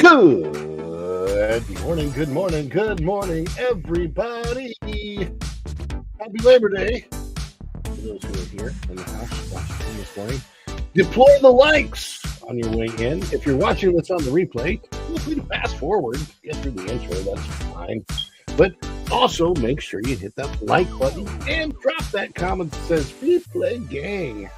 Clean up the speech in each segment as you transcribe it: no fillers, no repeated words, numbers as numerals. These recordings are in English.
Good morning, everybody. Happy Labor Day. For those who are here in the house watching this morning, deploy the likes on your way in. If you're watching this on the replay, feel free to fast forward, get through the intro, that's fine. But also make sure you hit that like button and drop that comment that says Replay Gang.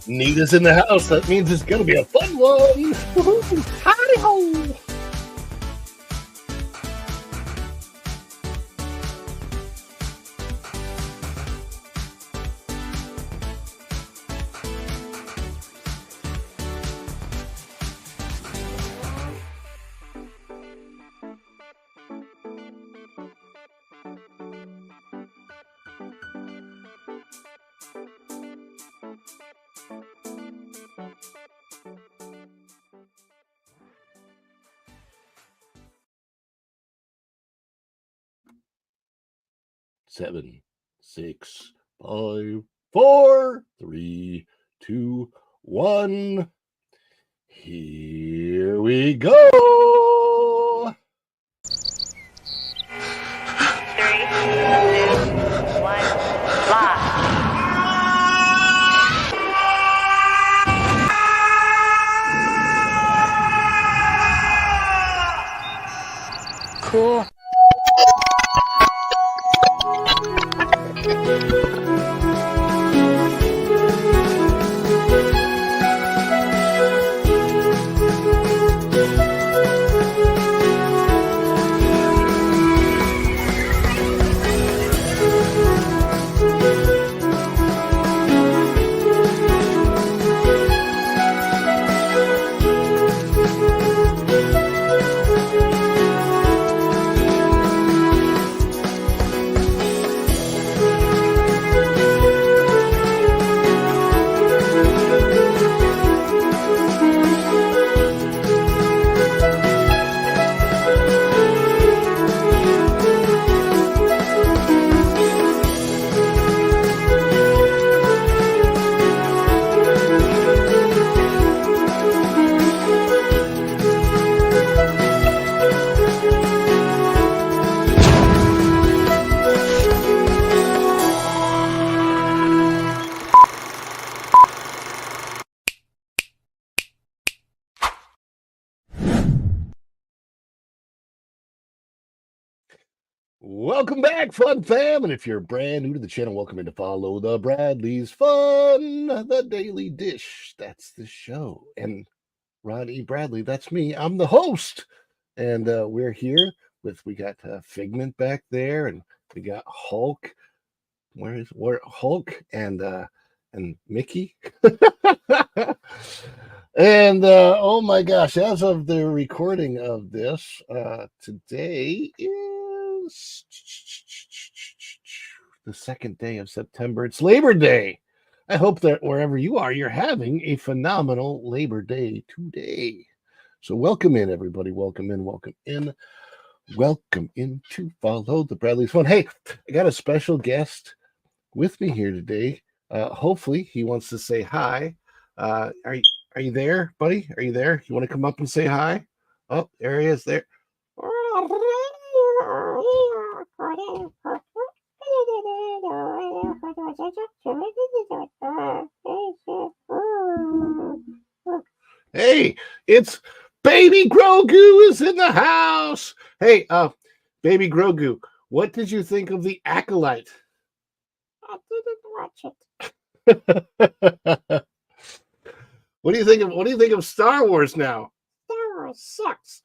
Nita's in the house. That means it's going to be a fun one. Howdy ho. Seven, 6, 5, 4, 3, 2, 1. Here we go. 3, 2, 1, live. Cool. Welcome back, Fun Fam. And if you're brand new to the channel, welcome in to follow the Bradley's Fun, the Daily Dish. That's the show. And Ron E. Bradley, that's me. I'm the host. And we're here we got Figment back there, and we got Hulk. Where Hulk and Mickey? And oh my gosh, as of the recording of this, today is the second day of September. It's Labor Day. I hope that wherever you are, you're having a phenomenal Labor Day today. So welcome in, everybody. Welcome in. Welcome in. Welcome in to follow the Bradley's Fun. Hey, I got a special guest with me here today. Hopefully, he wants to say hi. Are you there, buddy? Are you there? You want to come up and say hi? Oh, there he is there. Hey, it's Baby Grogu is in the house. Hey, Baby Grogu, what did you think of the Acolyte? I didn't watch it. What do you think of Star Wars now? Star Wars sucks.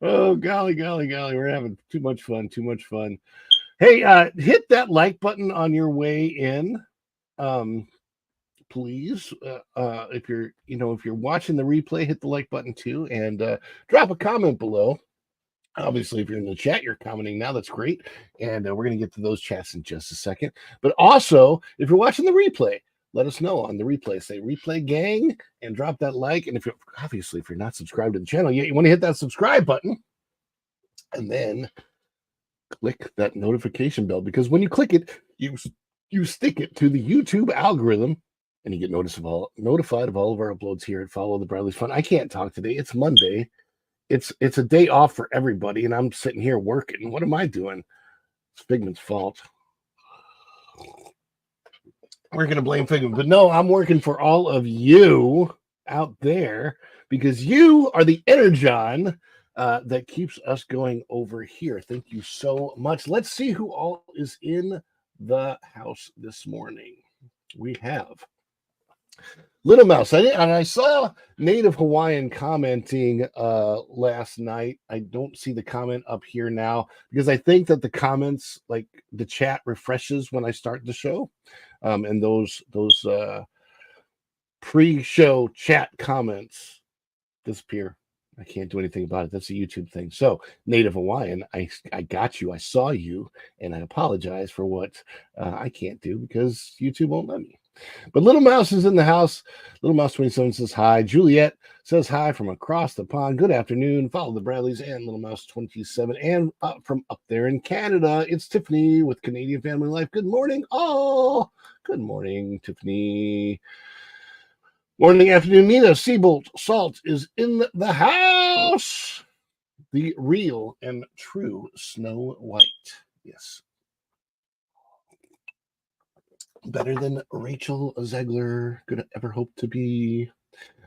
Oh, golly, we're having too much fun. Hey, hit that like button on your way in. Please, if you're watching the replay, hit the like button too, and drop a comment below. Obviously, if you're in the chat, you're commenting now. That's great, and we're going to get to those chats in just a second. But also, if you're watching the replay, let us know on the replay. Say replay gang and drop that like. And if you're not subscribed to the channel yet, you want to hit that subscribe button, and then click that notification bell, because when you click it, you stick it to the YouTube algorithm. And you get notified of all of our uploads here at Follow the Bradley's Fun. I can't talk today. It's Monday. It's a day off for everybody, and I'm sitting here working. What am I doing? It's Figment's fault. We're going to blame Figment. But no, I'm working for all of you out there, because you are the energon that keeps us going over here. Thank you so much. Let's see who all is in the house this morning. We have Little Mouse. I saw Native Hawaiian commenting last night. I don't see the comment up here now, because I think that the comments, like the chat, refreshes when I start the show, and those pre-show chat comments disappear. I can't do anything about it. That's a YouTube thing. So, Native Hawaiian, I got you. I saw you, and I apologize for what I can't do, because YouTube won't let me. But Little Mouse is in the house. Little Mouse 27 says hi. Juliet says hi from across the pond. Good afternoon. Follow the Bradleys and Little Mouse 27. And from up there in Canada, it's Tiffany with Canadian Family Life. Good morning, all. Good morning, Tiffany. Morning, afternoon, Nina. Seabolt Salt is in the house. The real and true Snow White. Yes. Better than Rachel Zegler could ever hope to be.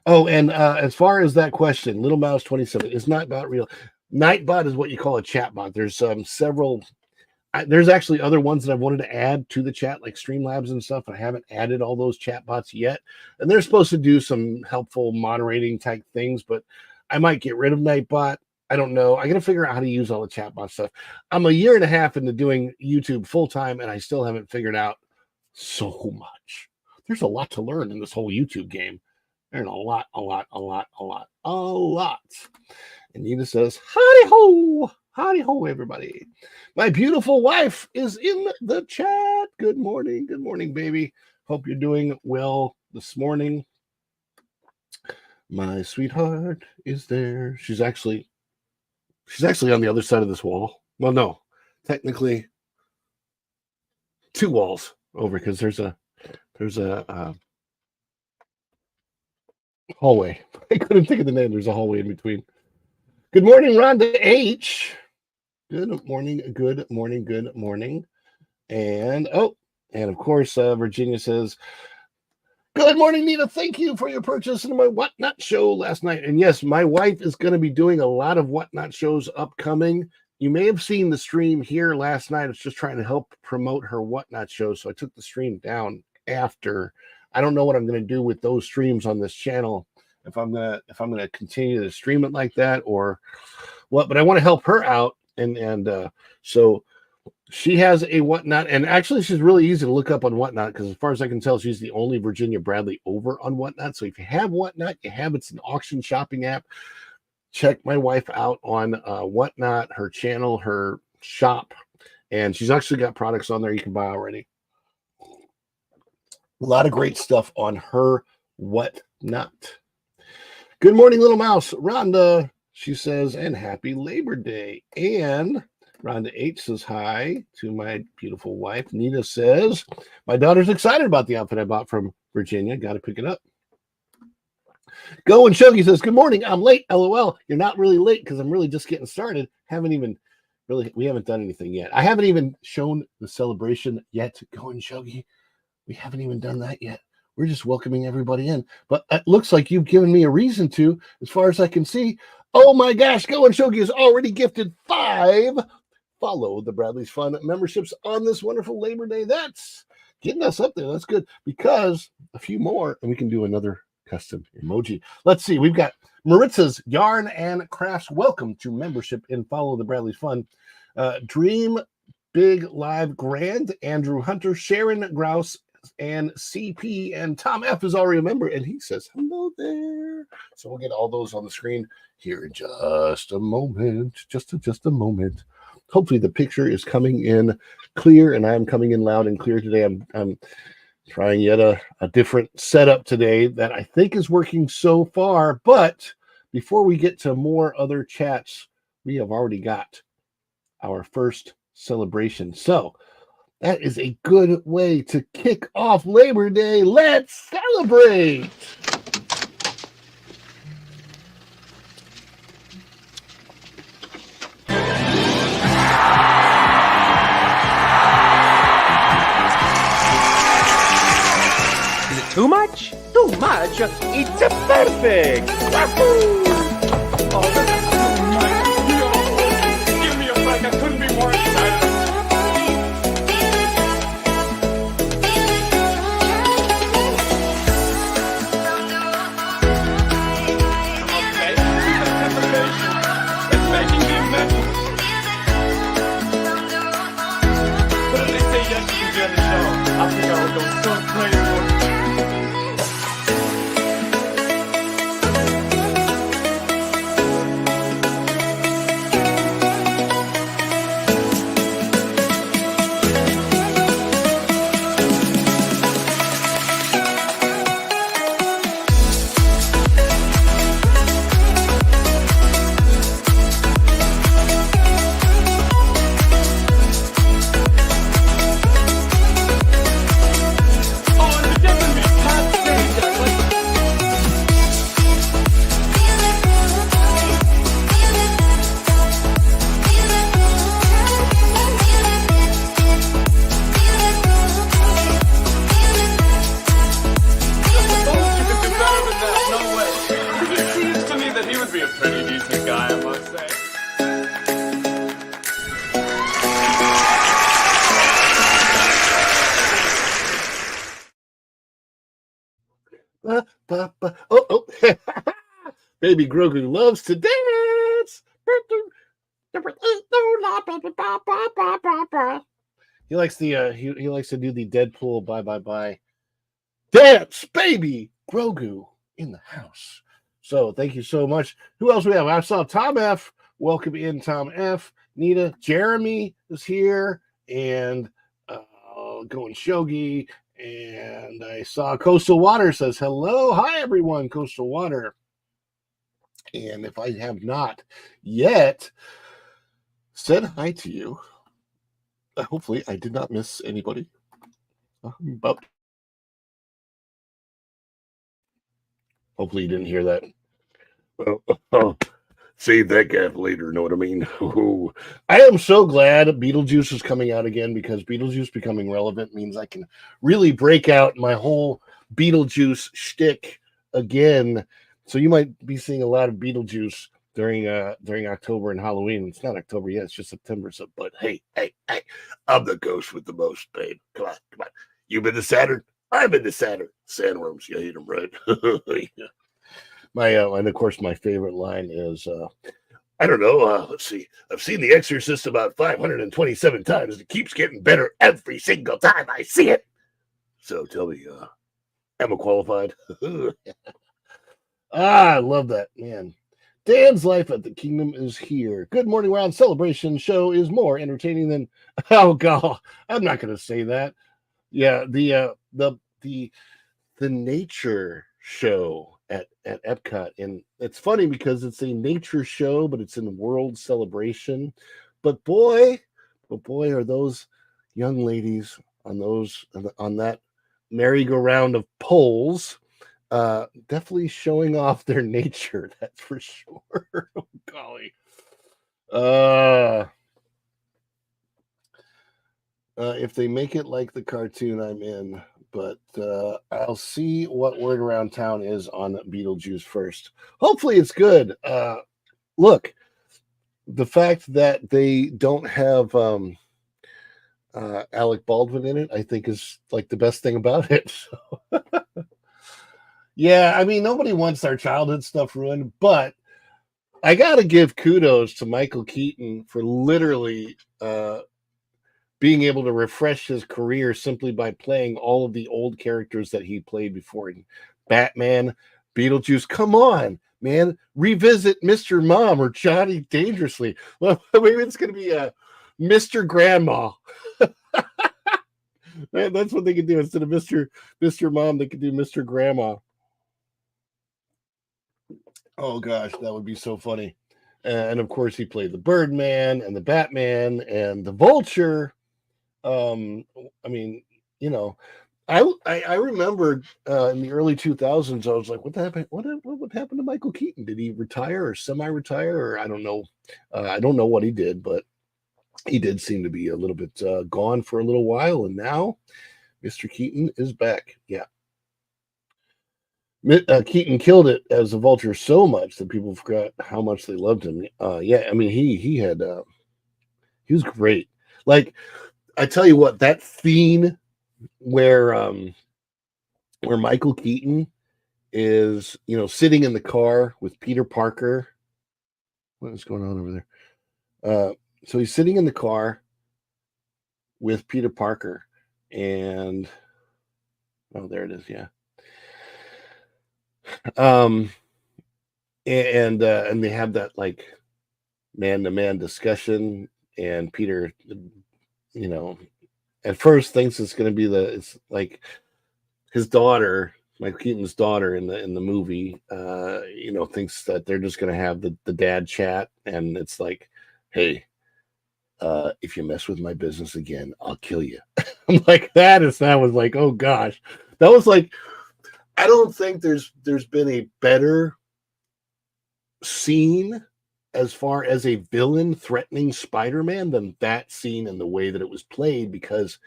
Oh, and as far as that question, Little Mouse 27 is not bot real. Nightbot is what you call a chatbot. There's several. There's actually other ones that I've wanted to add to the chat, like Streamlabs and stuff. I haven't added all those chatbots yet, and they're supposed to do some helpful moderating type things. But I might get rid of Nightbot. I don't know. I got to figure out how to use all the chatbot stuff. I'm a year and a half into doing YouTube full time, and I still haven't figured out so much. There's a lot to learn in this whole YouTube game. There's a lot. And Nina says, howdy ho, everybody. My beautiful wife is in the chat. Good morning, baby. Hope you're doing well this morning. My sweetheart is there. She's actually on the other side of this wall. Well, no, technically two walls over, because there's a hallway. I couldn't think of the name. There's a hallway in between. Good morning, Rhonda H. Good morning. And of course, Virginia says, good morning, Nina. Thank you for your purchase in my Whatnot show last night. And yes, my wife is going to be doing a lot of Whatnot shows upcoming. You may have seen the stream here last night. I was just trying to help promote her Whatnot show, so I took the stream down after. I don't know what I'm going to do with those streams on this channel, if I'm gonna continue to stream it like that or what. But I want to help her out, and so she has a Whatnot, and actually she's really easy to look up on Whatnot, because as far as I can tell, she's the only Virginia Bradley over on Whatnot. So if you have Whatnot, it's an auction shopping app. Check my wife out on Whatnot, her channel, her shop, and she's actually got products on there you can buy already. A lot of great stuff on her Whatnot. Good morning, Little Mouse. Rhonda, she says, and happy Labor Day. And Rhonda H says hi to my beautiful wife. Nina says, my daughter's excited about the outfit I bought from Virginia. Got to pick it up. Go and Shogi says, good morning. I'm late. LOL. You're not really late because I'm really just getting started. We haven't done anything yet. I haven't even shown the celebration yet. Go and Shogi. We haven't even done that yet. We're just welcoming everybody in. But it looks like you've given me a reason to, as far as I can see. Oh my gosh, Go and Shogi has already gifted 5 Follow the Bradley's Fun memberships on this wonderful Labor Day. That's getting us up there. That's good, because a few more and we can do another custom emoji. Let's see. We've got Maritza's Yarn and Crafts. Welcome to membership in Follow the Bradley's Fun. Dream Big Live Grand, Andrew Hunter, Sharon Grouse, and CP, and Tom F is already a member, and he says hello there. So we'll get all those on the screen here in just a moment. Just a moment. Hopefully the picture is coming in clear, and I'm coming in loud and clear today. I'm trying yet a different setup today that I think is working so far. But before we get to more other chats, we have already got our first celebration. So that is a good way to kick off Labor Day. Let's celebrate! Too much? Too much? It's a perfect! Wahoo! Oh, this is so nice. Give me a break. I couldn't be more excited. Okay, anticipation is making me mental. But if they say yes, you can be on the show. I think I would go so crazy. Oh. Baby Grogu loves to dance. He likes the he likes to do the Deadpool bye dance. Baby Grogu in the house. So thank you so much. Who else we have? I saw Tom F. Welcome in, Tom F. Nita, Jeremy is here, and Going Shogi. And I saw Coastal Water says hello. Hi, everyone, Coastal Water. And if I have not yet said hi to you, hopefully I did not miss anybody. Hopefully you didn't hear that. Save that guy for later, know what I mean? I am so glad Beetlejuice is coming out again, because Beetlejuice becoming relevant means I can really break out my whole Beetlejuice shtick again. So you might be seeing a lot of Beetlejuice during October and Halloween. It's not October yet, it's just September. So, but hey, I'm the ghost with the most, babe. Come on. You've been to Saturn? I've been to Saturn. Sandworms, you hate them, right? Yeah. And of course, my favorite line is, I don't know, let's see. I've seen The Exorcist about 527 times. It keeps getting better every single time I see it. So tell me, am I qualified? I love that, man. Dan's life at the kingdom is here. Good morning, round celebration show is more entertaining than, oh god, I'm not going to say that. Yeah, the nature show at Epcot, and it's funny because it's a nature show, but it's in world celebration. But boy, are those young ladies on that merry-go-round of poles Definitely showing off their nature, that's for sure. Oh, golly. If they make it like the cartoon, I'm in. But I'll see what word around town is on Beetlejuice first. Hopefully it's good. Look, the fact that they don't have Alec Baldwin in it, I think is like the best thing about it. So, yeah, I mean, nobody wants their childhood stuff ruined, but I got to give kudos to Michael Keaton for literally being able to refresh his career simply by playing all of the old characters that he played before. Batman, Beetlejuice, come on, man. Revisit Mr. Mom or Johnny Dangerously. Well, maybe it's going to be a Mr. Grandma. That's what they could do. Instead of Mr. Mom, they could do Mr. Grandma. Oh gosh, that would be so funny. And of course, he played the Birdman and the Batman and the Vulture. I mean, you know, I remember in the early 2000s, I was like, what happened? What would happen to Michael Keaton? Did he retire or semi-retire? Or I don't know. I don't know what he did, but he did seem to be a little bit gone for a little while, and now Mr. Keaton is back. Yeah. Keaton killed it as a Vulture so much that people forgot how much they loved him. Yeah, I mean he was great. Like I tell you what, that scene where Michael Keaton is sitting in the car with Peter Parker. What is going on over there? So he's sitting in the car with Peter Parker, and there it is. Yeah. And they have that like man-to-man discussion, and Peter, at first thinks it's going to be it's like his daughter, Michael Keaton's daughter in the movie, thinks that they're just going to have the dad chat, and it's like, hey, if you mess with my business again, I'll kill you. I'm like, that was like, oh gosh, that was like, I don't think there's been a better scene as far as a villain threatening Spider-Man than that scene and the way that it was played, because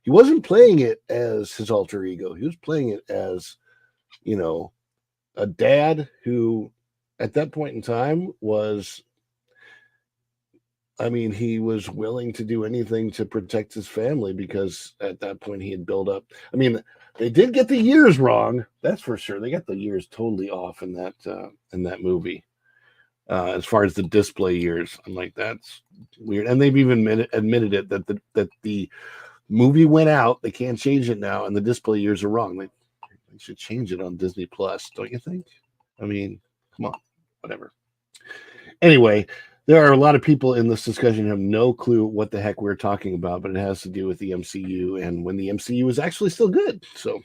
he wasn't playing it as his alter ego. He was playing it as, a dad who at that point in time was, I mean, he was willing to do anything to protect his family, because at that point he had built up. I mean, they did get the years wrong. That's for sure. They got the years totally off in that movie. As far as the display years, I'm like, that's weird. And they've even admitted it that the movie went out. They can't change it now, and the display years are wrong. They should change it on Disney Plus, don't you think? I mean, come on, whatever. Anyway, there are a lot of people in this discussion who have no clue what the heck we're talking about, but it has to do with the MCU and when the MCU is actually still good. So,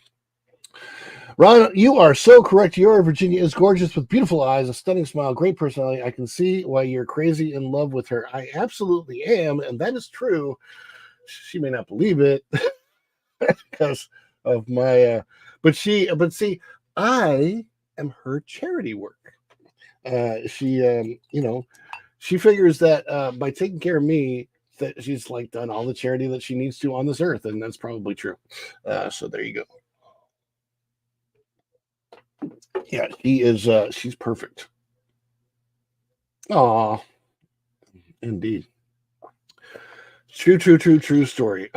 Ron, you are so correct. Your Virginia is gorgeous with beautiful eyes, a stunning smile, great personality. I can see why you're crazy in love with her. I absolutely am, and that is true. She may not believe it because of my, but see, I am her charity work. She figures that by taking care of me, that she's like done all the charity that she needs to on this earth, and that's probably true. So there you go. Yeah, she is. She's perfect. Aw, indeed. True story.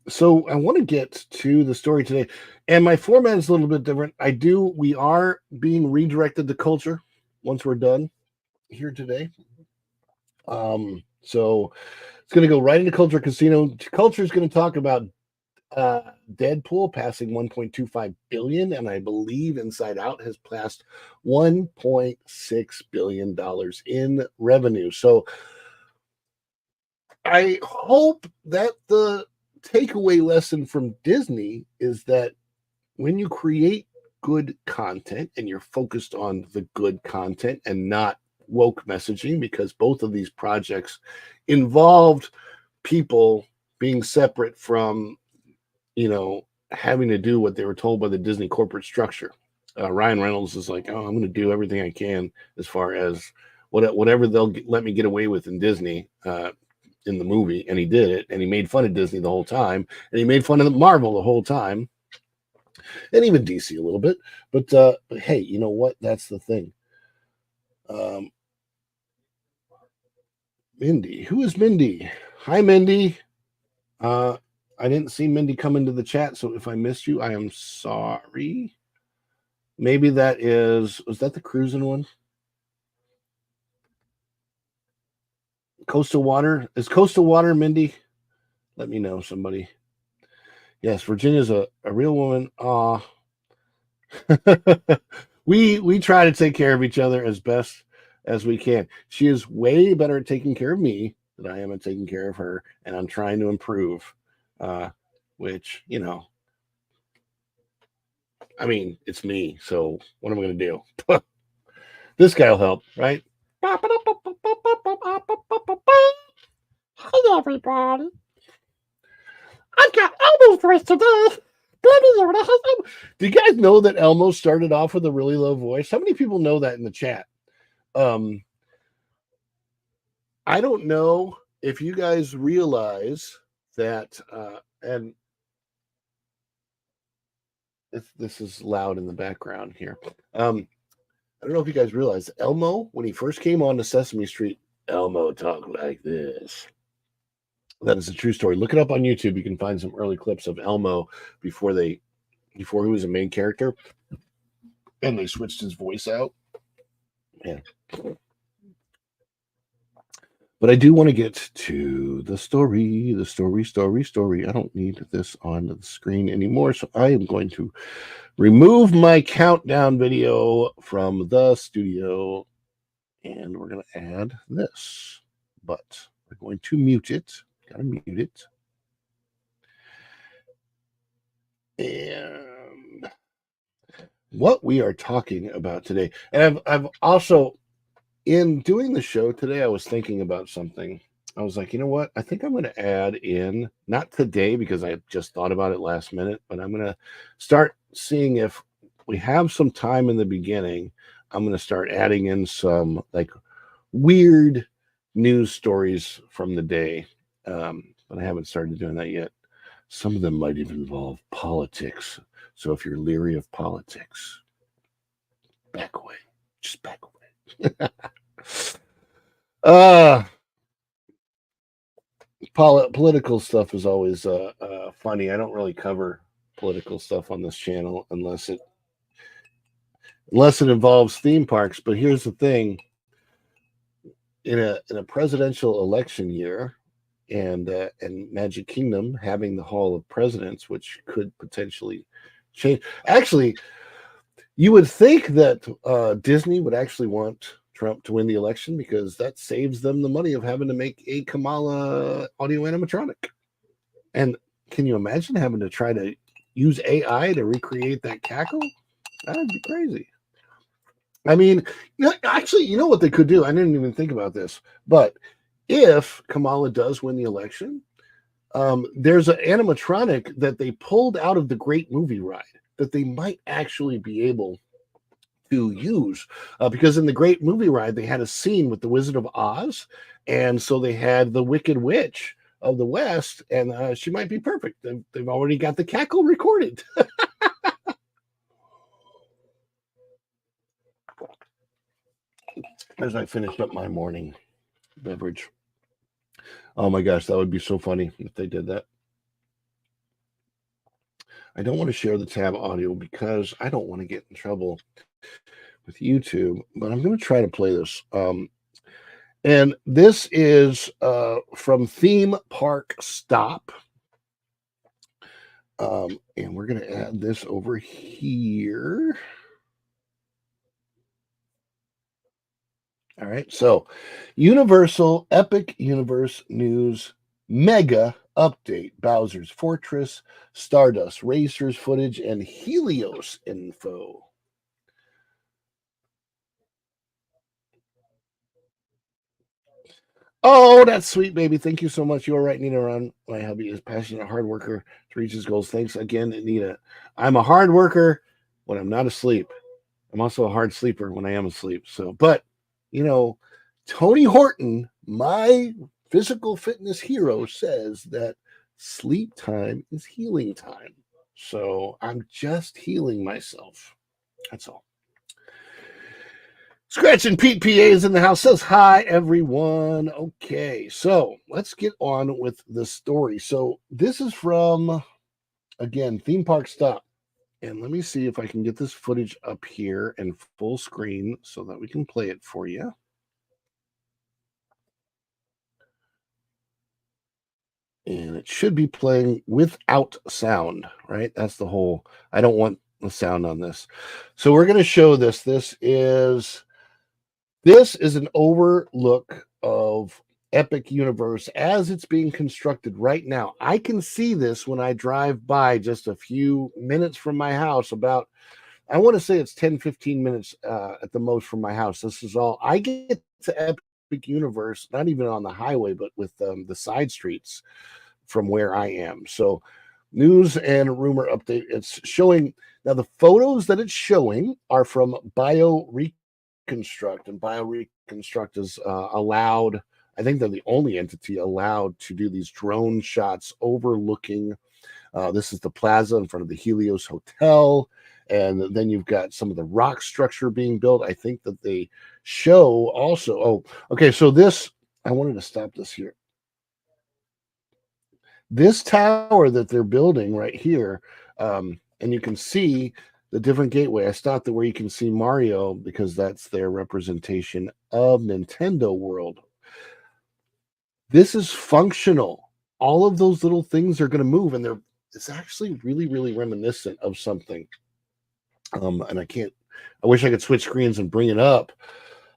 So I want to get to the story today, and my format is a little bit different. We are being redirected to culture once we're done here today. So it's going to go right into Culture Casino. Culture is going to talk about Deadpool passing 1.25 billion, and I believe Inside Out has passed 1.6 billion dollars in revenue. So I hope that the takeaway lesson from Disney is that when you create good content and you're focused on the good content and not woke messaging, because both of these projects involved people being separate from, having to do what they were told by the Disney corporate structure. Ryan Reynolds is like, oh, I'm going to do everything I can as far as whatever they'll let me get away with in Disney in the movie. And he did it. And he made fun of Disney the whole time. And he made fun of Marvel the whole time. And even DC a little bit. But hey, you know what? That's the thing. Mindy. Who is Mindy? Hi, Mindy. I didn't see Mindy come into the chat. So if I missed you, I am sorry. Maybe was that the cruising one? Coastal Water. Is Coastal Water, Mindy? Let me know, somebody. Yes, Virginia's a real woman. We try to take care of each other as best as we can. She is way better at taking care of me than I am at taking care of her, and I'm trying to improve. Which, you know, I mean, it's me, so what am I going to do? This guy will help, right? Hi, everybody. I've got Elmo's voice today. Do you guys know that Elmo started off with a really low voice? How many people know that in the chat? I don't know if you guys realize that, and this is loud in the background here. I don't know if you guys realize Elmo, when he first came on to Sesame Street, Elmo talked like this. That is a true story. Look it up on YouTube. You can find some early clips of Elmo before he was a main character, and they switched his voice out. Yeah. But I do want to get to the story. I don't need this on the screen anymore, so I am going to remove my countdown video from the studio, and we're going to add this. But we're going to mute it. Gotta mute it. And what we are talking about today, and I've also, in doing the show today, I was thinking about something. I was like, you know what? I think I'm going to add in, not today because I just thought about it last minute, but I'm going to start seeing if we have some time in the beginning. I'm going to start adding in some like weird news stories from the day. But I haven't started doing that yet. Some of them might even involve politics. So if you're leery of politics, back away. Just back away. Political stuff is always funny. I don't really cover political stuff on this channel unless it involves theme parks. But here's the thing: in a presidential election year, and Magic Kingdom having the Hall of Presidents, which could potentially change. Actually, you would think that Disney would actually want Trump to win the election because that saves them the money of having to make a Kamala audio animatronic. And can you imagine having to try to use AI to recreate that cackle? That'd be crazy. I mean, actually, you know what they could do? I didn't even think about this, but if Kamala does win the election, there's an animatronic that they pulled out of the Great Movie Ride that they might actually be able to use because in the Great Movie Ride, they had a scene with the Wizard of Oz. And so they had the Wicked Witch of the West, and she might be perfect. They've already got the cackle recorded. As I finished up my morning beverage. Oh my gosh, that would be so funny if they did that. I don't want to share the tab audio because I don't want to get in trouble with YouTube, but I'm going to try to play this. And this is from Theme Park Stop. And we're going to add this over here. All right, so Universal Epic Universe News Mega Update, Bowser's Fortress, Stardust Racers footage, and Helios info. Oh, that's sweet, baby. Thank you so much. You're right, Nina. Ron. My hubby is passionate, hard worker to reach his goals. Thanks again, Nina. I'm a hard worker when I'm not asleep. I'm also a hard sleeper when I am asleep. So, but Tony Horton, my physical fitness hero, says that sleep time is healing time. So I'm just healing myself. That's all. Scratch and Pete PA is in the house, says hi, everyone. Okay, so let's get on with the story. So this is from, again, Theme Park Stop. And let me see if I can get this footage up here in full screen so that we can play it for you. And it should be playing without sound, right? That's the whole, I don't want the sound on this. So we're going to show this. This is an overlook of Epic Universe as it's being constructed right now. I can see this when I drive by just a few minutes from my house, about, I want to say it's 10, 15 minutes at the most from my house. This is all, I get to Epic Universe, not even on the highway, but with the side streets from where I am. So news and rumor update. It's showing now, the photos that it's showing are from BioReconstruct, and BioReconstruct is allowed, I think they're the only entity allowed to do these drone shots overlooking. This is the plaza in front of the Helios Hotel. And then you've got some of the rock structure being built. I think that they show also. Oh, okay. So this, I wanted to stop this here. This tower that they're building right here, and you can see the different gateway. I stopped it where you can see Mario because that's their representation of Nintendo World. This is functional. All of those little things are going to move, and it's actually really, really reminiscent of something. And I wish I could switch screens and bring it up.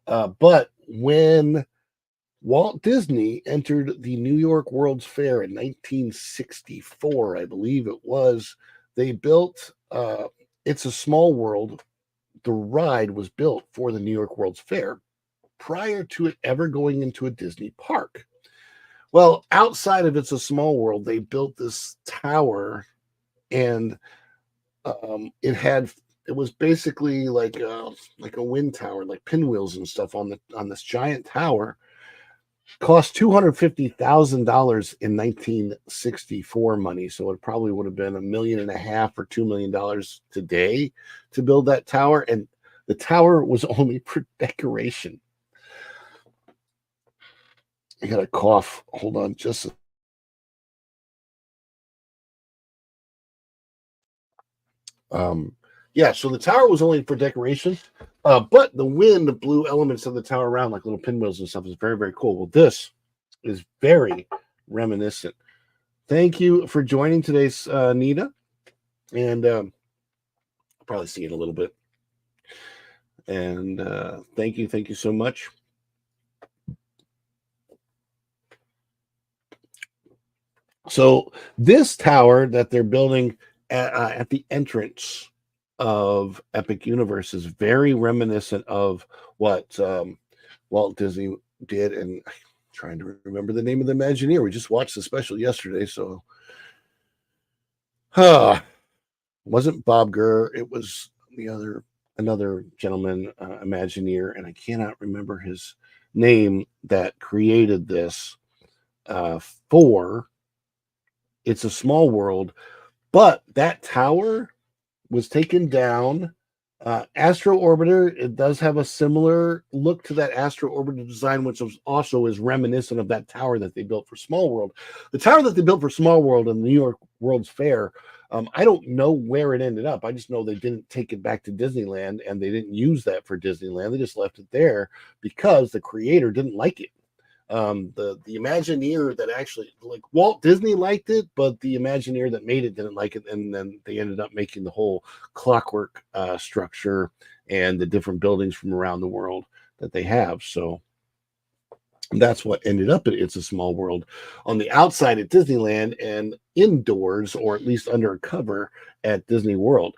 But when Walt Disney entered the New York World's Fair in 1964, I believe it was, they built It's a Small World. The ride was built for the New York World's Fair prior to it ever going into a Disney park. Well, outside of It's a Small World, they built this tower, and it was basically like a wind tower, like pinwheels and stuff on this giant tower. Cost $250,000 in 1964 money, so it probably would have been $1.5 million or $2 million today to build that tower, and the tower was only for decoration. I got a cough. Hold on, just yeah. So the tower was only for decoration, but the wind blew elements of the tower around like little pinwheels and stuff. It's very, very cool. Well, this is very reminiscent. Thank you for joining today's Nita, and I'll probably see you in a little bit. And thank you so much. So this tower that they're building at the entrance of Epic Universe is very reminiscent of what Walt Disney did. And I'm trying to remember the name of the Imagineer. We just watched the special yesterday, so wasn't Bob Gurr. It was another gentleman, Imagineer, and I cannot remember his name, that created this for It's a Small World. But that tower was taken down. Astro Orbiter, it does have a similar look to that Astro Orbiter design, which also is reminiscent of that tower that they built for Small World. The tower that they built for Small World in the New York World's Fair, I don't know where it ended up. I just know they didn't take it back to Disneyland, and they didn't use that for Disneyland. They just left it there because the creator didn't like it. The Imagineer that actually, like, Walt Disney liked it, but the Imagineer that made it didn't like it, and then they ended up making the whole clockwork structure and the different buildings from around the world that they have. So that's what ended up at It's a Small World on the outside at Disneyland, and indoors, or at least under a cover, at Disney World.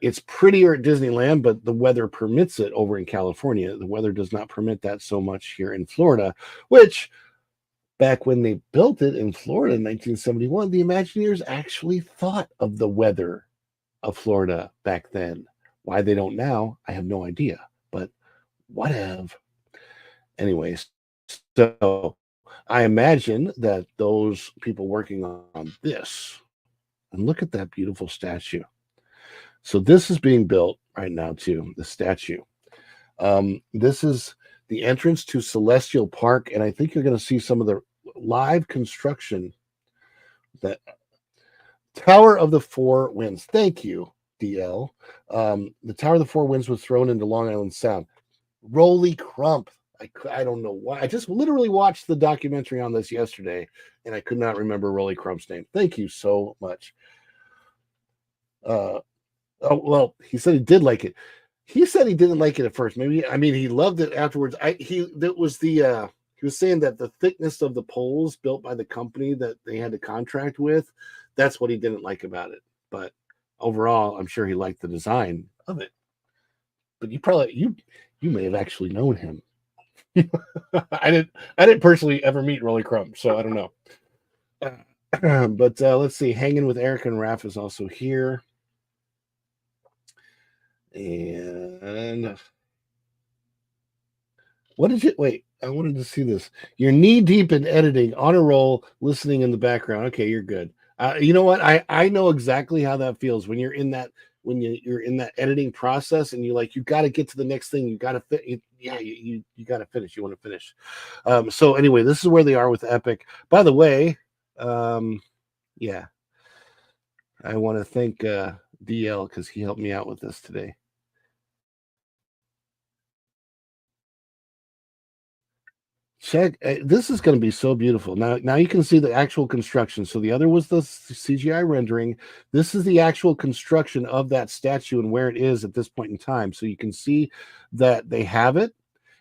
It's prettier at Disneyland, but the weather permits it over in California. The weather does not permit that so much here in Florida, which back when they built it in Florida in 1971, the Imagineers actually thought of the weather of Florida back then Why they don't now, I have no idea. But whatever. Anyways, so I imagine that those people working on this, and look at that beautiful statue. So this is being built right now too, the statue. This is the entrance to Celestial Park, and I think you're going to see some of the live construction. That Tower of the Four Winds. Thank you, DL. The Tower of the Four Winds was thrown into Long Island Sound. Rolly Crump. I don't know why. I just literally watched the documentary on this yesterday, and I could not remember Rolly Crump's name. Thank you so much. Oh well, he said he did like it. He said he didn't like it at first. Maybe he loved it afterwards. He was saying that the thickness of the poles built by the company that they had to contract with, that's what he didn't like about it. But overall, I'm sure he liked the design of it. But you may have actually known him. I didn't personally ever meet Rolly Crump, so I don't know. But let's see. Hanging with Eric and Raph is also here. And what did you wait? I wanted to see this. You're knee deep in editing, on a roll, listening in the background. Okay, you're good. You know what? I know exactly how that feels when you're in that you're in that editing process and you got to get to the next thing. You got to fit. You got to finish. You want to finish. So anyway, this is where they are with Epic. By the way, yeah, I want to thank DL because he helped me out with this today. Check. This is going to be so beautiful. Now you can see the actual construction. So the other was the CGI rendering. This is the actual construction of that statue and where it is at this point in time. So you can see that they have it.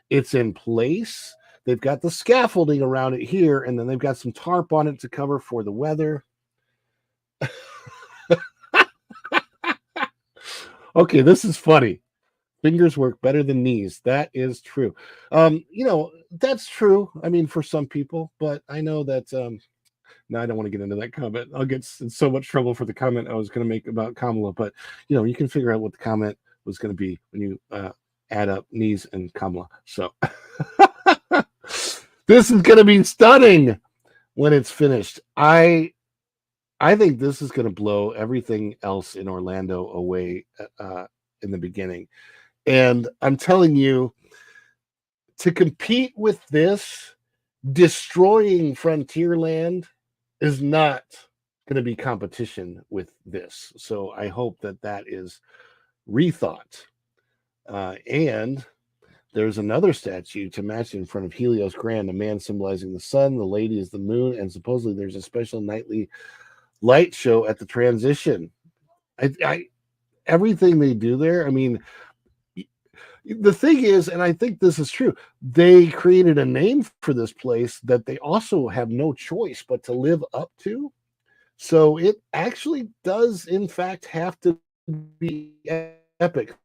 It's in place. They've got the scaffolding around it here, and then they've got some tarp on it to cover for the weather. Okay, this is funny. Fingers work better than knees. That is true. That's true. I mean, for some people, but I know that. No, I don't want to get into that comment. I'll get in so much trouble for the comment I was going to make about Kamala. But you can figure out what the comment was going to be when you add up knees and Kamala. So this is going to be stunning when it's finished. I think this is going to blow everything else in Orlando away in the beginning. And I'm telling you, to compete with this, destroying Frontierland is not going to be competition with this. So I hope that is rethought. And there's another statue to match in front of Helios Grand, a man symbolizing the sun, the lady is the moon, and supposedly there's a special nightly light show at the transition. Everything they do there, I mean, the thing is, and I think this is true, they created a name for this place that they also have no choice but to live up to. So it actually does, in fact, have to be epic.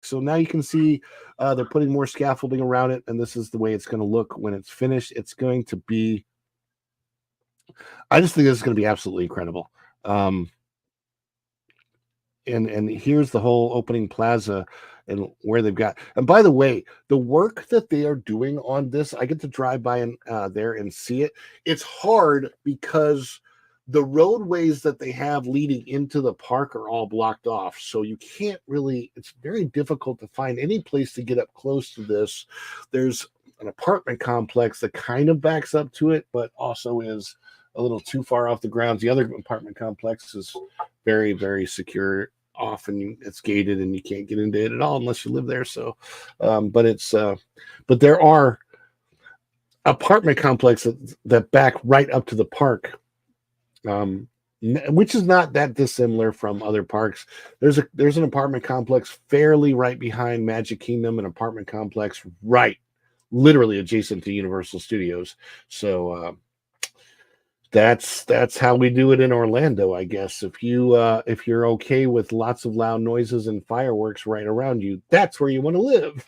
So now you can see they're putting more scaffolding around it, and this is the way it's going to look when it's finished. It's going to be, I just think this is going to be absolutely incredible. And here's the whole opening plaza and where they've got. And by the way, the work that they are doing on this, I get to drive by there and see it. It's hard because the roadways that they have leading into the park are all blocked off. So you can't really, it's very difficult to find any place to get up close to this. There's an apartment complex that kind of backs up to it, but also is a little too far off the grounds. The other apartment complex is very, very secure. Often it's gated and you can't get into it at all unless you live there. So, but there are apartment complexes that back right up to the park, which is not that dissimilar from other parks. There's an apartment complex fairly right behind Magic Kingdom, an apartment complex literally adjacent to Universal Studios. So, that's how we do it in Orlando, I guess. If you're okay with lots of loud noises and fireworks right around you, that's where you want to live.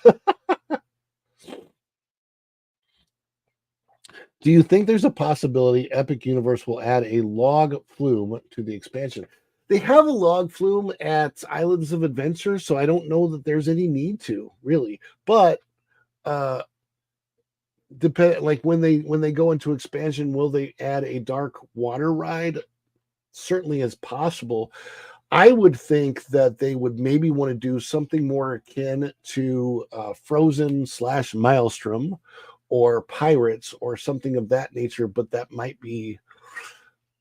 Do you think there's a possibility Epic Universe will add a log flume to the expansion? They have a log flume at Islands of Adventure, so I don't know that there's any need to really. But like when they go into expansion, will they add a dark water ride? Certainly is possible. I would think that they would maybe want to do something more akin to Frozen / Maelstrom or Pirates or something of that nature, but that might be,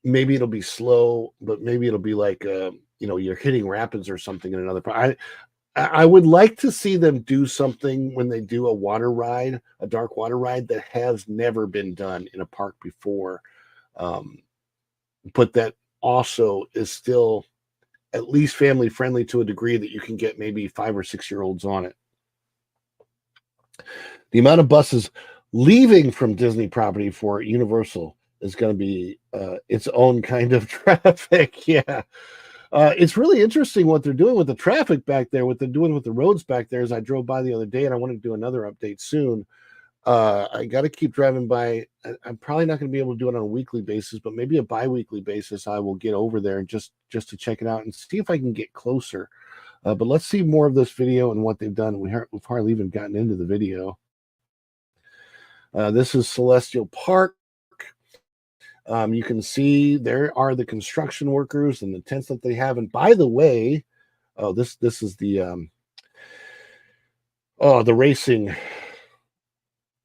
maybe it'll be slow, but maybe it'll be like you're hitting rapids or something in another part. I would like to see them do something when they do a water ride, a dark water ride that has never been done in a park before, but that also is still at least family friendly to a degree that you can get maybe 5 or 6 year olds on it. The amount of buses leaving from Disney property for Universal is going to be its own kind of traffic. Yeah. It's really interesting what they're doing with the traffic back there, what they're doing with the roads back there. As I drove by the other day, and I want to do another update soon. I got to keep driving by. I'm probably not going to be able to do it on a weekly basis, but maybe a bi-weekly basis. I will get over there and just to check it out and see if I can get closer. But let's see more of this video and what they've done. We've hardly even gotten into the video. This is Celestial Park. You can see there are the construction workers and the tents that they have. And by the way, this is the racing,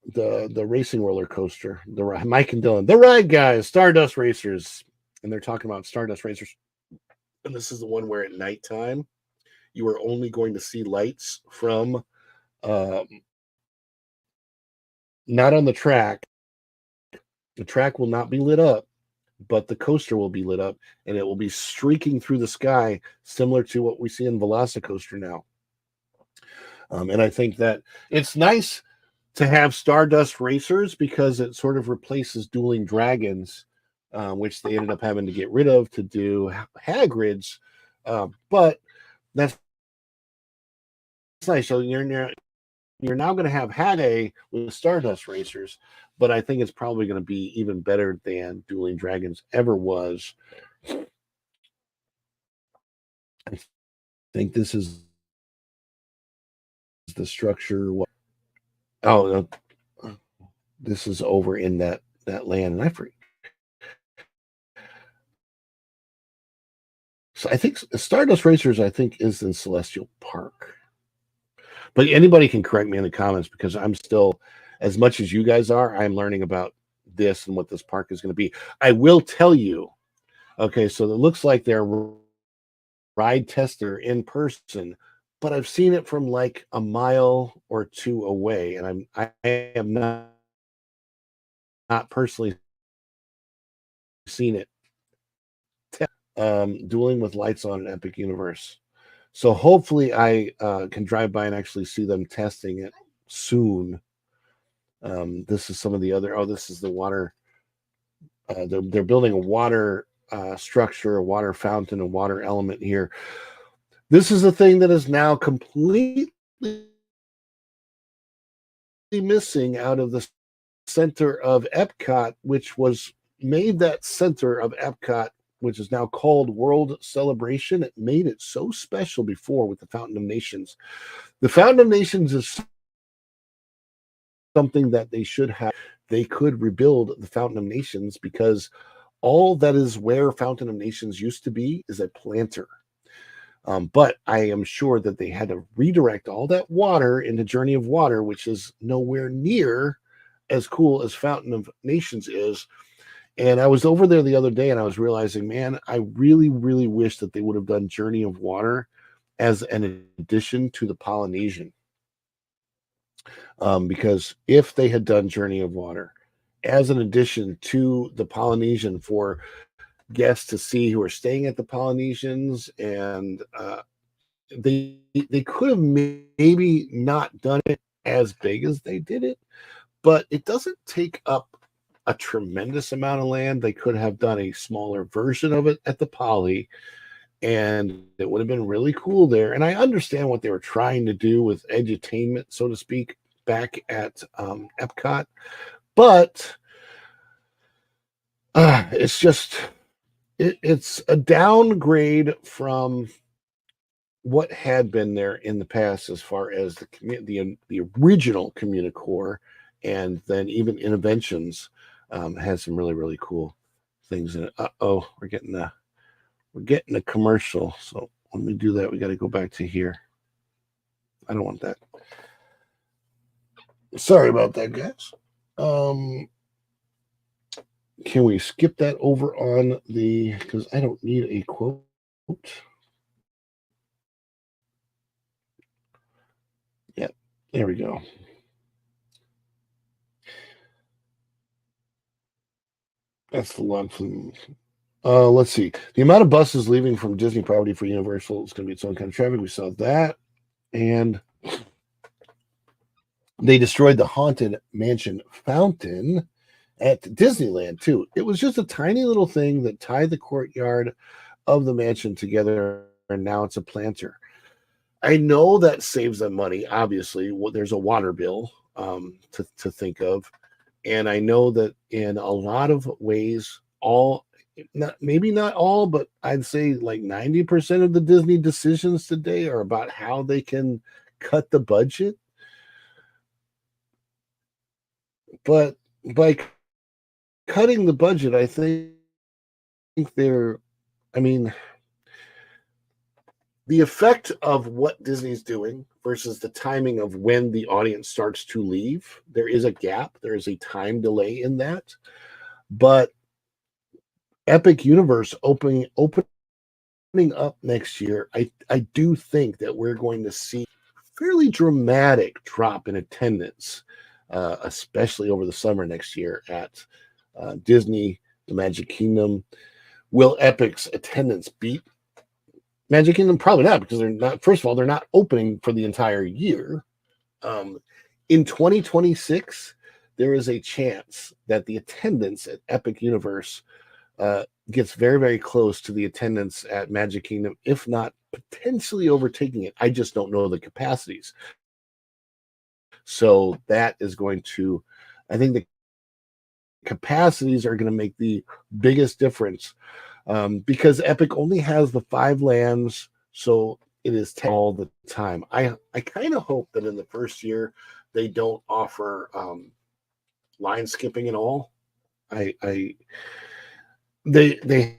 the racing roller coaster. Mike and Dylan, the ride guys, Stardust Racers, and they're talking about Stardust Racers. And this is the one where at nighttime you are only going to see lights from not on the track. The track will not be lit up, but the coaster will be lit up, and it will be streaking through the sky, similar to what we see in Velocicoaster now. And I think that it's nice to have Stardust Racers because it sort of replaces Dueling Dragons, which they ended up having to get rid of to do Hagrid's. But that's nice. So you're now going to have Hagrid with Stardust Racers, but I think it's probably going to be even better than Dueling Dragons ever was. I think this is the structure. Oh, no. This is over in that land, and I forget. So I think Stardust Racers, I think, is in Celestial Park. But anybody can correct me in the comments because I'm still, as much as you guys are, I'm learning about this and what this park is going to be. I will tell you, okay, so it looks like they're ride tester in person, but I've seen it from like a mile or two away, and I have not personally seen it. Dueling with Lights on an Epic Universe. So hopefully I can drive by and actually see them testing it soon. This is some of the other, this is the water. They're building a water structure, a water fountain, a water element here. This is a thing that is now completely missing out of the center of Epcot, which was made that center of Epcot, which is now called World Celebration. It made it so special before with the Fountain of Nations. The Fountain of Nations is something that they should have. They could rebuild the Fountain of Nations because all that is where Fountain of Nations used to be is a planter. But I am sure that they had to redirect all that water into Journey of Water, which is nowhere near as cool as Fountain of Nations is. And I was over there the other day and I was realizing, man, I really, really wish that they would have done Journey of Water as an addition to the Polynesian. Because if they had done Journey of Water as an addition to the Polynesian for guests to see who are staying at the Polynesians, and they could have maybe not done it as big as they did it, but it doesn't take up a tremendous amount of land. They could have done a smaller version of it at the Poly, and it would have been really cool there. And I understand what they were trying to do with edutainment, so to speak, back at Epcot, but it's just, it's a downgrade from what had been there in the past as far as the original Communicore, and then even Interventions has some really really cool things in it. Oh, we're getting a commercial. So when we do that, we got to go back to here. I don't want that. Sorry about that, guys. Can we skip that over on the, because I don't need a quote. Yeah, there we go. That's the log from. Let's see. The amount of buses leaving from Disney property for Universal is going to be its own kind of traffic. We saw that. And they destroyed the Haunted Mansion fountain at Disneyland, too. It was just a tiny little thing that tied the courtyard of the mansion together, and now it's a planter. I know that saves them money. Obviously, there's a water bill to think of. And I know that in a lot of ways, maybe not all, but I'd say like 90% of the Disney decisions today are about how they can cut the budget. But by cutting the budget, I think I mean, the effect of what Disney's doing versus the timing of when the audience starts to leave, there is a gap. There is a time delay in that. But Epic Universe opening up next year, I do think that we're going to see a fairly dramatic drop in attendance, especially over the summer next year at Disney, the Magic Kingdom. Will Epic's attendance beat Magic Kingdom? Probably not, because they're not. First of all, they're not opening for the entire year. In 2026, there is a chance that the attendance at Epic Universe gets very, very close to the attendance at Magic Kingdom, if not potentially overtaking it. I just don't know the capacities. So that is going to, I think the capacities are going to make the biggest difference, because Epic only has the 5 lands, so it is all the time. I kind of hope that in the first year they don't offer line skipping at all. They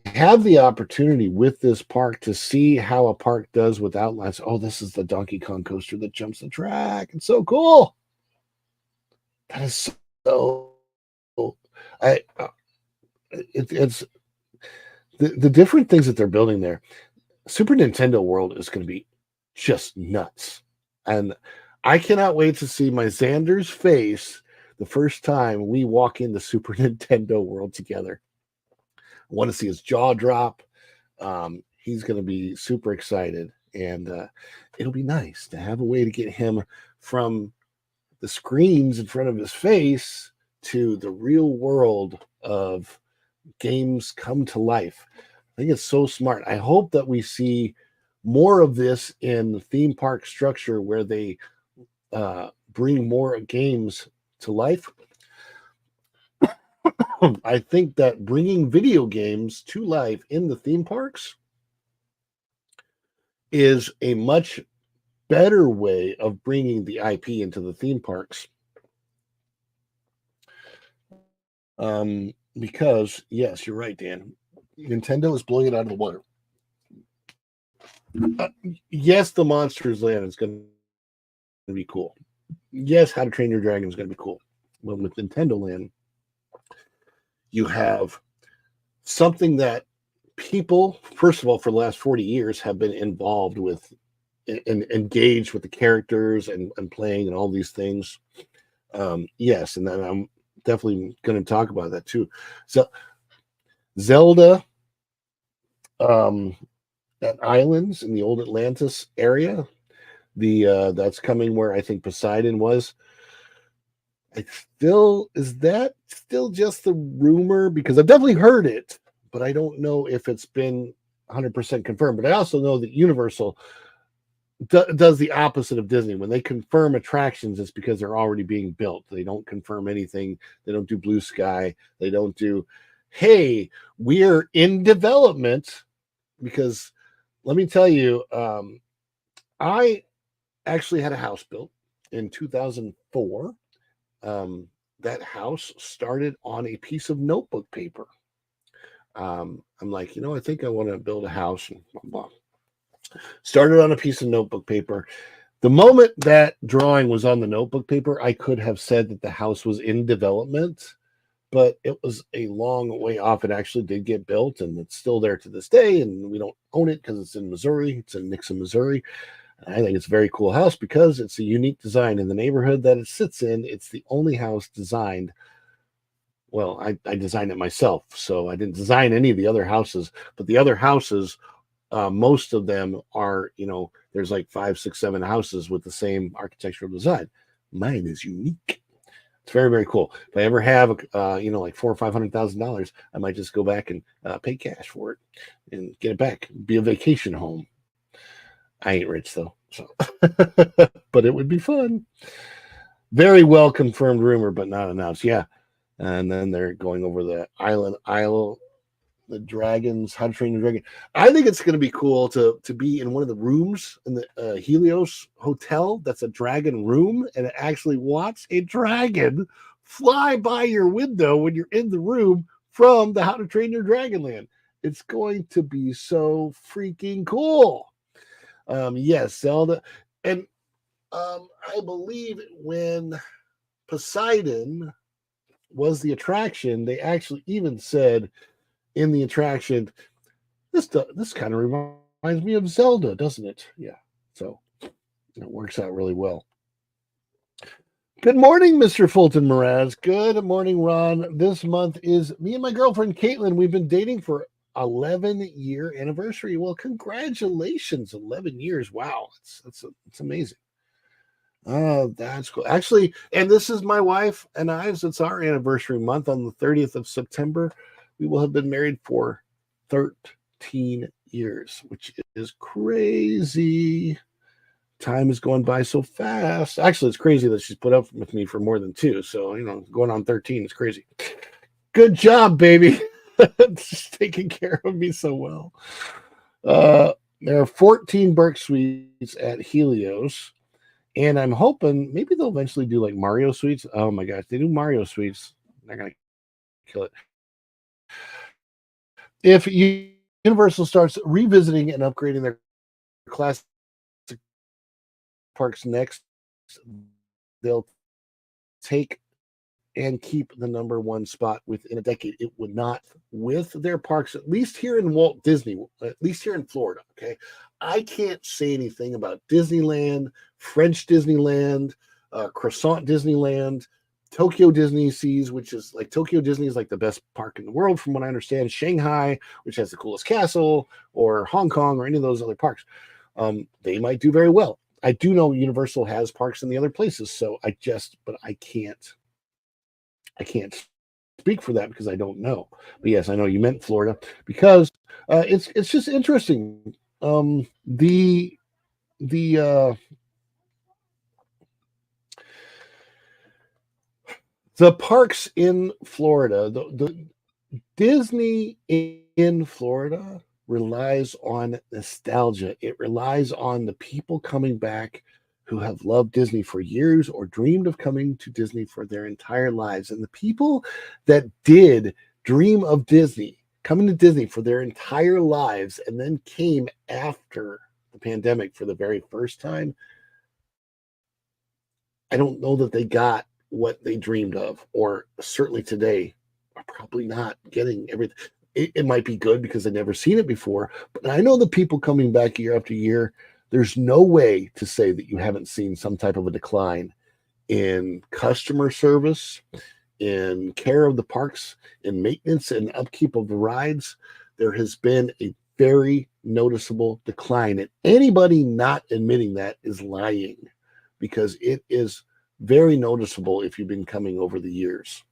have the opportunity with this park to see how a park does without lines. Oh, this is the Donkey Kong coaster that jumps the track. It's so cool. That is so. It's the different things that they're building there. Super Nintendo World is going to be just nuts, and I cannot wait to see my Xander's face the first time we walk into Super Nintendo World together. I want to see his jaw drop. He's going to be super excited, and it'll be nice to have a way to get him from the screens in front of his face to the real world of games come to life. I think it's so smart. I hope that we see more of this in the theme park structure, where they bring more games to life. I think that bringing video games to life in the theme parks is a much better way of bringing the IP into the theme parks. Because, yes, you're right, Dan. Nintendo is blowing it out of the water. Yes, the Monsters Land is going to be cool. Yes, How to Train Your Dragon is going to be cool. But with Nintendo Land, you have something that people, first of all, for the last 40 years have been involved with and engaged with the characters and playing and all these things. Yes, and then I'm definitely going to talk about that too. So Zelda at Islands in the old Atlantis area, that's coming where I think Poseidon was. Is that still just the rumor? Because I've definitely heard it, but I don't know if it's been 100% confirmed. But I also know that Universal does the opposite of Disney. When they confirm attractions, it's because they're already being built. They don't confirm anything. They don't do blue sky. They don't do hey, we're in development because let me tell you, I actually had a house built in 2004. That house started on a piece of notebook paper. I'm like, I think I want to build a house. And blah, blah. Started on a piece of notebook paper. The moment that drawing was on the notebook paper, I could have said that the house was in development, but it was a long way off. It actually did get built, and it's still there to this day. And we don't own it because it's in Missouri. It's in Nixon, Missouri. And I think it's a very cool house because it's a unique design in the neighborhood that it sits in. It's the only house designed. Well, I designed it myself, so I didn't design any of the other houses, but the other houses, most of them are, there's like 5, 6, 7 houses with the same architectural design. Mine is unique. It's very, very cool. If I ever have, like $400,000 or $500,000, I might just go back and pay cash for it and get it back. Be a vacation home. I ain't rich though, so but it would be fun. Very well confirmed rumor, but not announced. Yeah, and then they're going over the isle, the dragons, How to Train Your Dragon. I think it's going to be cool to be in one of the rooms in the Helios Hotel. That's a dragon room, and actually watch a dragon fly by your window when you're in the room from the How to Train Your Dragon land. It's going to be so freaking cool. Yes, Zelda, and I believe when Poseidon was the attraction, they actually even said in the attraction, this kind of reminds me of Zelda, doesn't it? Yeah, so it works out really well. Good morning, Mr. Fulton Mraz. Good morning, Ron. This month is me and my girlfriend Caitlin. We've been dating for 11-year anniversary. Well, congratulations, 11 years. Wow, it's amazing. Oh, that's cool. Actually, and this is my wife and I's. It's our anniversary month on the 30th of September. We will have been married for 13 years, which is crazy. Time is going by so fast. Actually, it's crazy that she's put up with me for more than 2. So, going on 13 is crazy. Good job, baby. Just taking care of me so well. There are 14 Burke Suites at Helios. And I'm hoping maybe they'll eventually do like Mario Suites. Oh my gosh, they do Mario Suites. They're going to kill it. If Universal starts revisiting and upgrading their classic parks next, they'll take and keep the number 1 spot within a decade. It would not with their parks, at least here in Walt Disney, at least here in Florida. Okay. I can't say anything about Disneyland, French Disneyland, Croissant Disneyland, Tokyo Disney Seas, which is like Tokyo Disney is like the best park in the world, from what I understand. Shanghai, which has the coolest castle, or Hong Kong, or any of those other parks. They might do very well. I do know Universal has parks in the other places, so but I can't speak for that because I don't know. But yes, I know you meant Florida because it's just interesting. The parks in Florida, the Disney in Florida relies on nostalgia. It relies on the people coming back who have loved Disney for years or dreamed of coming to Disney for their entire lives. And the people that did dream of Disney, coming to Disney for their entire lives, and then came after the pandemic for the very first time, I don't know that they got what they dreamed of, or certainly today are probably not getting everything. It might be good because they've never seen it before, but I know the people coming back year after year, there's no way to say that you haven't seen some type of a decline in customer service, in care of the parks, in maintenance and upkeep of the rides. There has been a very noticeable decline, and anybody not admitting that is lying, because it is very noticeable if you've been coming over the years.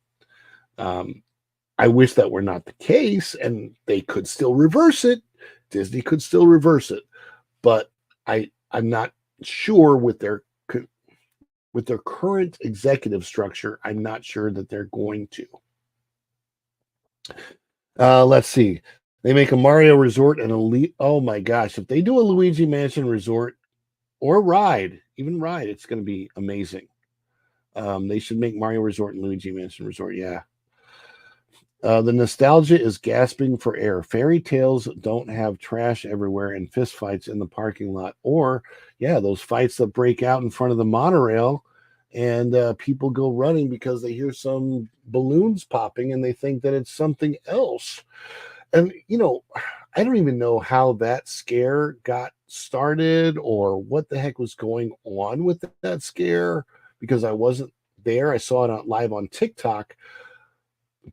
I wish that were not the case, and they could still reverse it. Disney could still reverse it, but I'm not sure with their current executive structure. I'm not sure that they're going to. Let's see. They make a Mario Resort and Elite. Oh my gosh. If they do a Luigi Mansion Resort or ride, even ride, it's going to be amazing. They should make Mario Resort and Luigi Mansion Resort. Yeah. The nostalgia is gasping for air. Fairy tales don't have trash everywhere and fistfights in the parking lot. Or, yeah, those fights that break out in front of the monorail and people go running because they hear some balloons popping and they think that it's something else. And, I don't even know how that scare got started or what the heck was going on with that scare because I wasn't there. I saw it live on TikTok.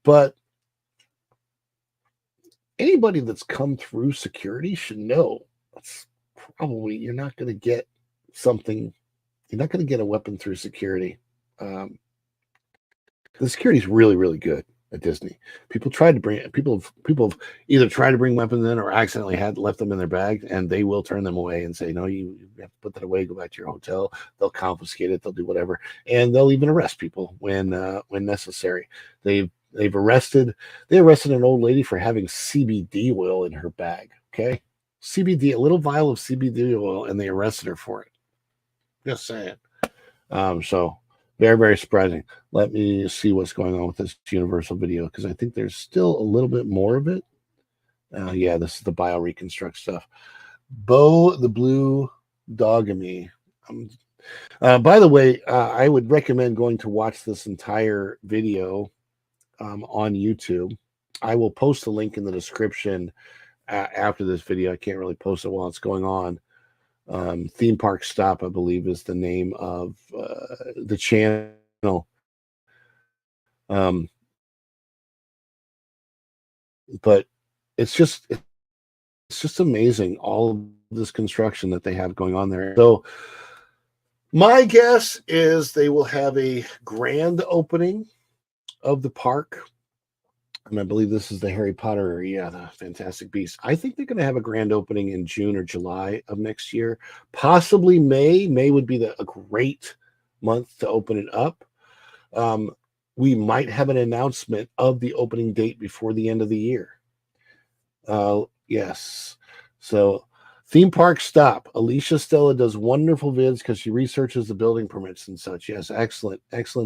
But anybody that's come through security should know that's probably you're not going to get a weapon through security. The security is really, really good at Disney. People have either tried to bring weapons in or accidentally had left them in their bag, and they will turn them away and say, no, you have to put that away, go back to your hotel. They'll confiscate it, they'll do whatever, and they'll even arrest people when necessary. They arrested an old lady for having CBD oil in her bag. Okay. CBD, a little vial of CBD oil, and they arrested her for it. Just saying. So very, very surprising. Let me see what's going on with this Universal video because I think there's still a little bit more of it. Yeah, this is the bio reconstruct stuff. Bo the Blue Dogamy. By the way, I would recommend going to watch this entire video on YouTube. I will post a link in the description after this video. I can't really post it while it's going on. Theme Park Stop, I believe, is the name of the channel. But it's just amazing, all of this construction that they have going on there. So my guess is they will have a grand opening of the park, and I believe this is the Harry Potter, the Fantastic Beasts. I think they're going to have a grand opening in June or July of next year, possibly May. May would be a great month to open it up. We might have an announcement of the opening date before the end of the year. Yes. So Theme Park Stop. Alicia Stella does wonderful vids because she researches the building permits and such. Yes, excellent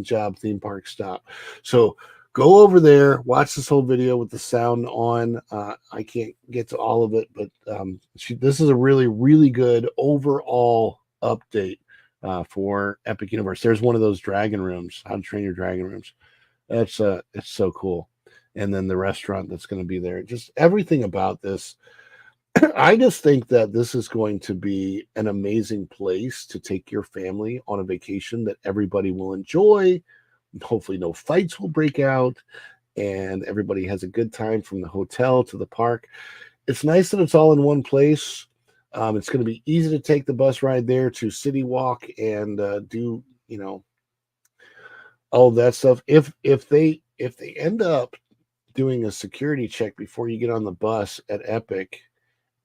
job, Theme Park Stop. So go over there, watch this whole video with the sound on. I can't get to all of it, but this is a really, really good overall update for Epic Universe. There's one of those dragon rooms, How to Train Your Dragon rooms. It's so cool. And then the restaurant that's going to be there. Just everything about this. I just think that this is going to be an amazing place to take your family on a vacation that everybody will enjoy. Hopefully no fights will break out and everybody has a good time from the hotel to the park. It's nice that it's all in one place. It's going to be easy to take the bus ride there to City Walk and do, all of that stuff. If they end up doing a security check before you get on the bus at Epic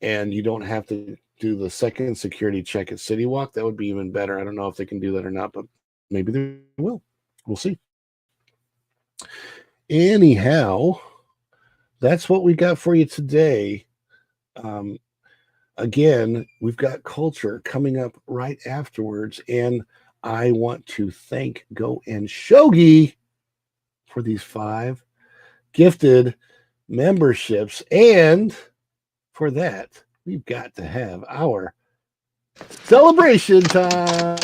and you don't have to do the second security check at City Walk, that would be even better. I don't know if they can do that or not, but maybe they will. We'll see. Anyhow, that's what we got for you today. Again, we've got culture coming up right afterwards, and I want to thank Go and Shogi for these 5 gifted memberships, and for that, we've got to have our celebration time.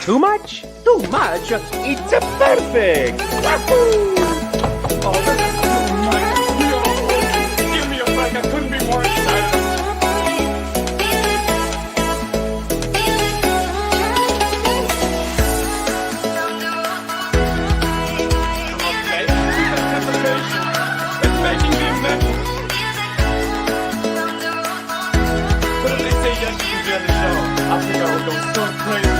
Too much? Too much? It's a perfect! Wahoo! Oh, that's too much. Give me a break. I couldn't be more excited. Okay, anticipation. It's making me mental. But if they say yes, you can be on the show. I think I would go so crazy.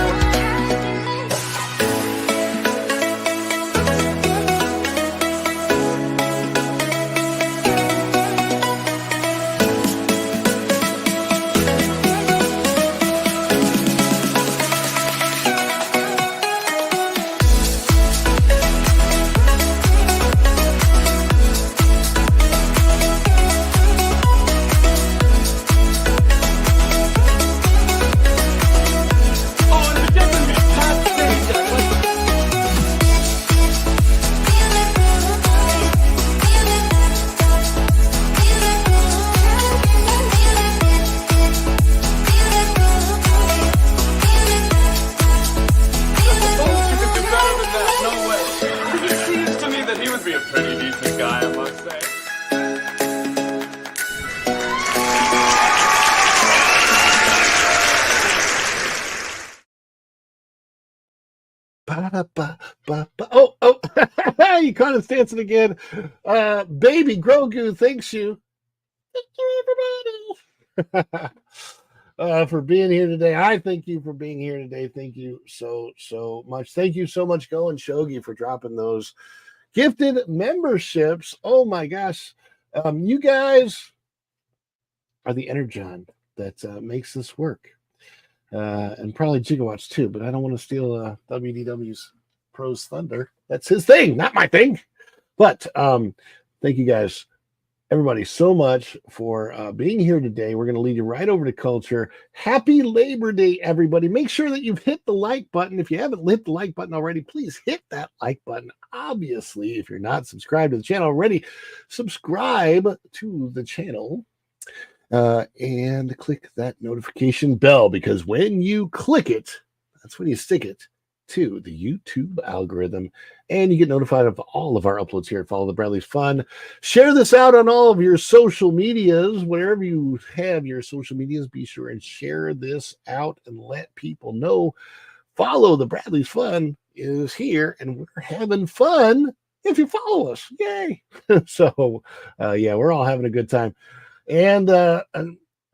Shogi, Conan's dancing again. Baby Grogu thanks you. Thank you, everybody. For being here today. I thank you for being here today. Thank you so much. Thank you so much, Go and Shogi, for dropping those gifted memberships. Oh my gosh. You guys are the energon that makes this work. And probably Gigawatts too, but I don't want to steal WDW's Pro's thunder. That's his thing, not my thing. But thank you guys, everybody, so much for being here today. We're going to lead you right over to culture. Happy Labor Day, everybody. Make sure that you've hit the like button. If you haven't hit the like button already, please hit that like button. Obviously, if you're not subscribed to the channel already, subscribe to the channel. And click that notification bell, because when you click it, that's when you stick it to the YouTube algorithm and you get notified of all of our uploads here at Follow the Bradley's Fun. Share this out on all of your social medias. Wherever you have your social medias, be sure and share this out and let people know Follow the Bradley's Fun is here and we're having fun if you follow us. Yay. So yeah, we're all having a good time. And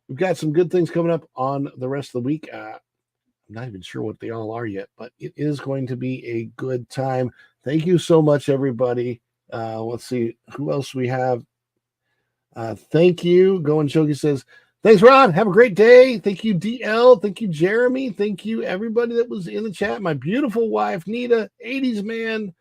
we've got some good things coming up on the rest of the week. I'm not even sure what they all are yet, but it is going to be a good time. Thank you so much, everybody. Let's see who else we have. Thank you. Go and Shogi says, thanks, Ron. Have a great day. Thank you, DL. Thank you, Jeremy. Thank you, everybody that was in the chat. My beautiful wife, Nita, 80s man.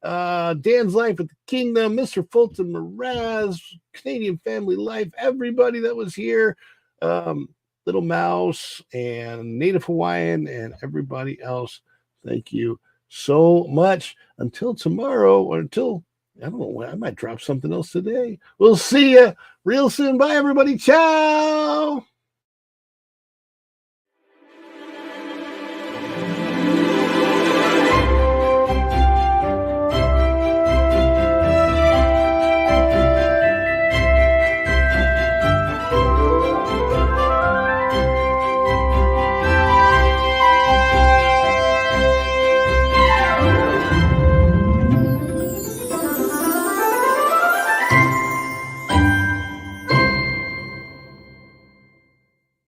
Dan's Life at the Kingdom, Mr. Fulton Mraz, Canadian Family Life, everybody that was here, Little Mouse and Native Hawaiian and everybody else. Thank you so much. Until tomorrow, or until, I don't know, I might drop something else today. We'll see you real soon. Bye, everybody. Ciao.